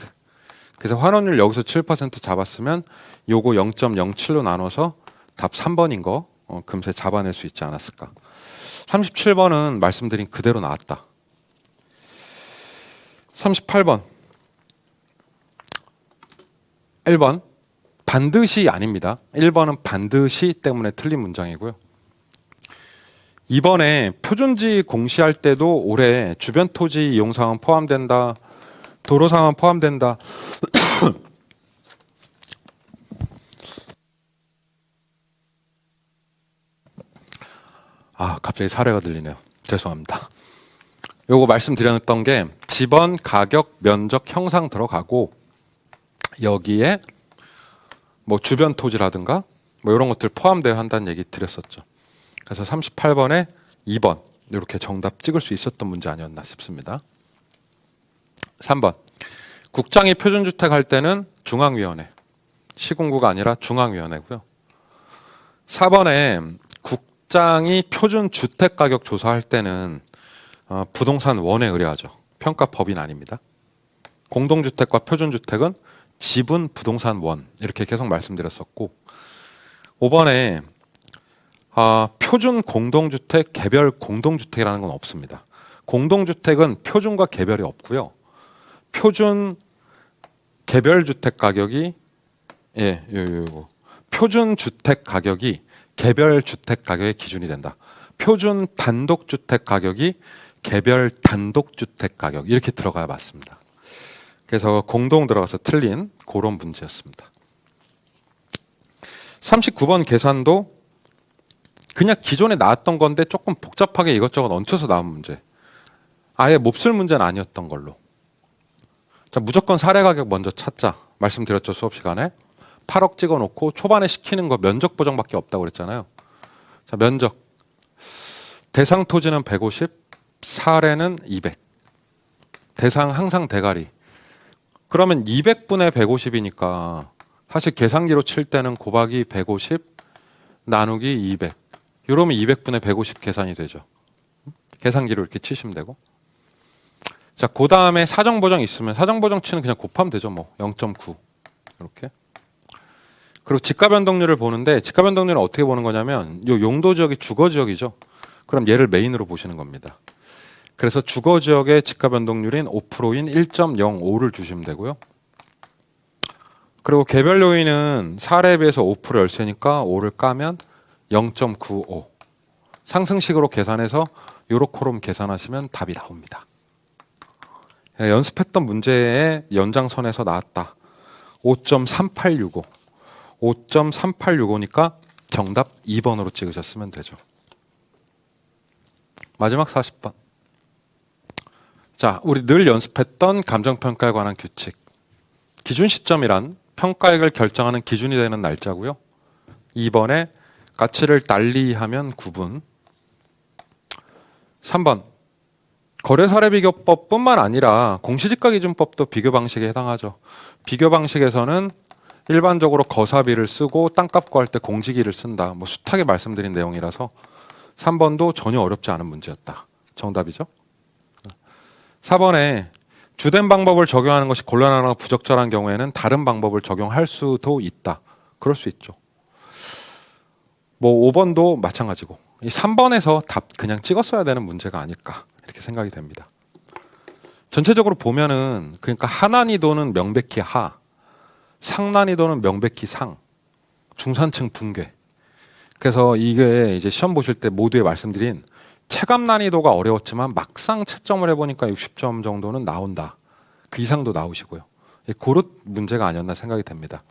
Speaker 1: 그래서 환원율 여기서 7% 잡았으면 요거 0.07로 나눠서 답 3번인 거 금세 잡아낼 수 있지 않았을까. 37번은 말씀드린 그대로 나왔다. 38번 1번 반드시 아닙니다. 1번은 반드시 때문에 틀린 문장이고요. 2번에 표준지 공시할 때도 올해 주변 토지 이용사항은 포함된다. 도로상은 포함된다. 갑자기 사례가 들리네요. 죄송합니다. 요거 말씀드렸던 게 지번, 가격, 면적, 형상 들어가고 여기에 뭐 주변 토지라든가 뭐 이런 것들 포함되어 한다는 얘기 드렸었죠. 그래서 38번에 2번 이렇게 정답 찍을 수 있었던 문제 아니었나 싶습니다. 3번 국장이 표준주택 할 때는 중앙위원회, 시군구가 아니라 중앙위원회고요. 4번에 국장이 표준주택가격 조사할 때는 부동산 원에 의뢰하죠. 평가법인 아닙니다. 공동주택과 표준주택은 지분 부동산 원 이렇게 계속 말씀드렸었고 5번에 표준 공동주택, 개별 공동주택이라는 건 없습니다. 공동주택은 표준과 개별이 없고요. 표준 개별 주택 가격이 표준 주택 가격이 개별 주택 가격의 기준이 된다. 표준 단독 주택 가격이 개별 단독 주택 가격 이렇게 들어가야 맞습니다. 그래서 공동 들어가서 틀린 그런 문제였습니다. 39번 계산도 그냥 기존에 나왔던 건데 조금 복잡하게 이것저것 얹혀서 나온 문제. 아예 몹쓸 문제는 아니었던 걸로. 자, 무조건 사례 가격 먼저 찾자. 말씀드렸죠, 수업 시간에. 8억 찍어놓고 초반에 시키는 거 면적 보정밖에 없다고 그랬잖아요. 자, 면적. 대상 토지는 150, 사례는 200. 대상 항상 대가리. 그러면 200분의 150이니까 사실 계산기로 칠 때는 곱하기 150 나누기 200. 이러면 200분의 150 계산이 되죠. 계산기로 이렇게 치시면 되고. 자, 그 다음에 사정보정 있으면 사정보정 치는 그냥 곱하면 되죠. 뭐 0.9 이렇게. 그리고 집가변동률을 보는데 집가변동률은 어떻게 보는 거냐면 요 용도지역이 주거지역이죠. 그럼 얘를 메인으로 보시는 겁니다. 그래서 주거지역의 집가변동률인 5%인 1.05를 주시면 되고요. 그리고 개별 요인은 사례에 비해서 5% 열세니까 5를 까면 0.95. 상승식으로 계산해서 요렇게롬 계산하시면 답이 나옵니다. 연습했던 문제의 연장선에서 나왔다. 5.3865. 5.3865니까 정답 2번으로 찍으셨으면 되죠. 마지막 40번. 자, 우리 늘 연습했던 감정평가에 관한 규칙. 기준 시점이란 평가액을 결정하는 기준이 되는 날짜고요. 2번에 가치를 달리하면 구분. 3번 거래사례비교법뿐만 아니라 공시지가기준법도 비교 방식에 해당하죠. 비교 방식에서는 일반적으로 거사비를 쓰고 땅값 구할 때 공지기를 쓴다. 뭐 숱하게 말씀드린 내용이라서 3번도 전혀 어렵지 않은 문제였다. 정답이죠. 4번에 주된 방법을 적용하는 것이 곤란하거나 부적절한 경우에는 다른 방법을 적용할 수도 있다. 그럴 수 있죠. 뭐 5번도 마찬가지고 이 3번에서 답 그냥 찍었어야 되는 문제가 아닐까 이렇게 생각이 됩니다. 전체적으로 보면은 그러니까 하난이도는 명백히 하, 상난이도는 명백히 상, 중산층 붕괴. 그래서 이게 이제 시험 보실 때 모두에 말씀드린 체감 난이도가 어려웠지만 막상 채점을 해보니까 60점 정도는 나온다. 그 이상도 나오시고요. 그런 문제가 아니었나 생각이 됩니다.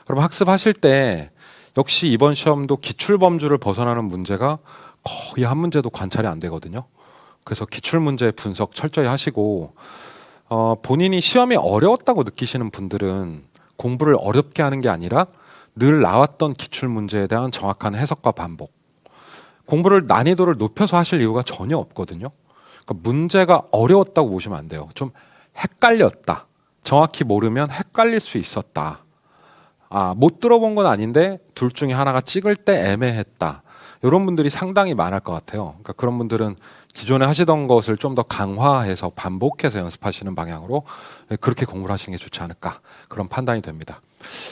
Speaker 1: 그럼 학습하실 때 역시 이번 시험도 기출범주를 벗어나는 문제가 거의 한 문제도 관찰이 안 되거든요. 그래서 기출문제 분석 철저히 하시고 본인이 시험이 어려웠다고 느끼시는 분들은 공부를 어렵게 하는 게 아니라 늘 나왔던 기출문제에 대한 정확한 해석과 반복, 공부를 난이도를 높여서 하실 이유가 전혀 없거든요. 그러니까 문제가 어려웠다고 보시면 안 돼요. 좀 헷갈렸다. 정확히 모르면 헷갈릴 수 있었다. 못 들어본 건 아닌데 둘 중에 하나가 찍을 때 애매했다. 이런 분들이 상당히 많을 것 같아요. 그러니까 그런 분들은 기존에 하시던 것을 좀 더 강화해서 반복해서 연습하시는 방향으로 그렇게 공부를 하시는 게 좋지 않을까, 그런 판단이 됩니다.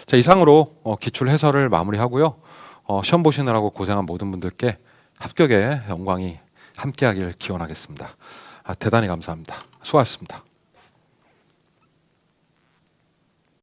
Speaker 1: 자, 이상으로 기출 해설을 마무리하고요. 시험 보시느라고 고생한 모든 분들께 합격의 영광이 함께하길 기원하겠습니다. 대단히 감사합니다. 수고하셨습니다.